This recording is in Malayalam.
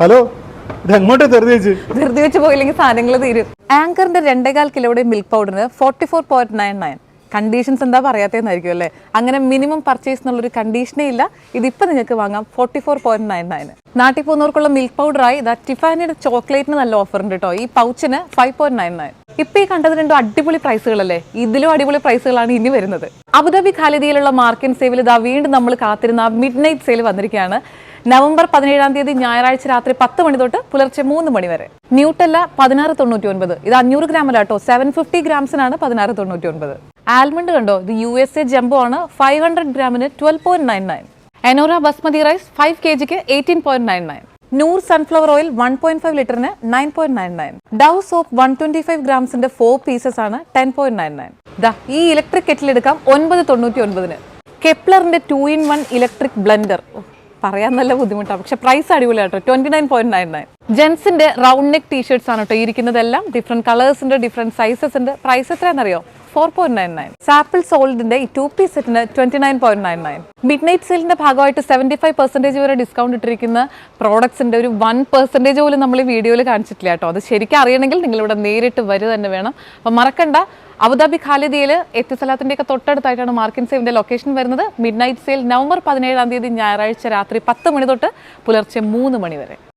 ഹലോ, ഇത് എങ്ങോട്ടാ ധൃതി വെച്ച് പോയില്ലെങ്കിൽ സാധനങ്ങൾ തീരും. ആങ്കറിന്റെ 2.25 കിലോയുടെ മിൽക്ക് പൗഡറിന് 44.99. കണ്ടീഷൻസ് എന്താ പറയാത്തതെന്നായിരിക്കും അല്ലേ? അങ്ങനെ മിനിമം പർച്ചേസ് എന്നുള്ളൊരു കണ്ടീഷനേ ഇല്ല. ഇതിപ്പോൾ നിങ്ങൾക്ക് വാങ്ങാം 44.99. നാട്ടിൽ പോകുന്നവർക്കുള്ള മിൽക്ക് പൗഡറായി ടിഫാനിയുടെ ചോക്ലേറ്റിന് നല്ല ഓഫർ ഉണ്ട് കേട്ടോ. ഈ പൗച്ചിന് 5.99. ഇപ്പൊ ഈ കണ്ടത് രണ്ടും അടിപൊളി പ്രൈസുകളല്ലേ? ഇതിലും അടിപൊളി പ്രൈസുകളാണ് ഇനി വരുന്നത്. അബുദാബി ഖാലിദിയിലുള്ള മാർക്കറ്റ് സേവിൽ വീണ്ടും നമ്മൾ കാത്തിരുന്ന മിഡ് നൈറ്റ് സെയിൽ വന്നിരിക്കുകയാണ്. നവംബർ 17 ഞായറാഴ്ച രാത്രി 10 മണി തൊട്ട് പുലർച്ചെ 3 മണി വരെ. ന്യൂട്ടല്ല 16.99. ഇത് 500 ഗ്രാമല്ല കേട്ടോ, 750 ഗ്രാംസിനാണ് 16.99. ആൽമണ്ട് കണ്ടോ, ഇത് USA ജംബോ ആണ്. 500 ഗ്രാമിന് 12.99. എനോറ ബസ്മതി റൈസ് 5 kgക്ക് 18.99. നൂർ സൺഫ്ലവർ ഓയിൽ 1.5 ലിറ്ററിന് 9.99. ഡവ് സോപ്പ് 125 ഗ്രാംസിന്റെ 4 പീസസ് ആണ് 10.99. ഈ ഇലക്ട്രിക് കെറ്റിൽ എടുക്കാം 9.99. കെപ്ലറിന്റെ 2-in-1 ഇലക്ട്രിക് ബ്ലെൻഡർ, പറയാൻ നല്ല ബുദ്ധിമുട്ടാണ്, പക്ഷെ പ്രൈസ് അടിപൊളിയാട്ടോ, 29.99. ജെൻസിന്റെ റൗണ്ട് നെക്ക് ടീഷർട്സ് ആണ് കേട്ടോ ഇരിക്കുന്നതെല്ലാം. ഡിഫറെന്റ് കളേഴ്സ് ഉണ്ട്, ഡിഫറെന്റ് സൈസസ് ഉണ്ട്. പ്രൈസ് എത്രയാണെന്നറിയോ? 4.99. സാപ്പിൾ സോൾഡിന്റെ ഈ 2 പീസ് സെറ്റിന് 29.99. മിഡ് നൈറ്റ് സെയിലിന്റെ ഭാഗമായിട്ട് 75% വരെ ഡിസ്കൗണ്ട് ഇട്ടിരിക്കുന്ന പ്രോഡക്ട്സിന്റെ ഒരു 1% പോലും നമ്മൾ ഈ വീഡിയോയിൽ കാണിച്ചിട്ടില്ല കേട്ടോ. അത് ശരിക്കും അറിയണമെങ്കിൽ നിങ്ങൾ ഇവിടെ നേരിട്ട് വരിക തന്നെ വേണം. അപ്പം മറക്കണ്ട, അബുദാബി ഖാലിദിയിൽ എത്തിസലാത്തിന്റെ ഒക്കെ തൊട്ടടുത്തായിട്ടാണ് മാർക്കറ്റ് സേവിന്റെ ലൊക്കേഷൻ വരുന്നത്. മിഡ് നൈറ്റ് സെയിൽ നവംബർ 17 ഞായറാഴ്ച രാത്രി 10 മണി തൊട്ട് പുലർച്ചെ 3 മണി വരെ.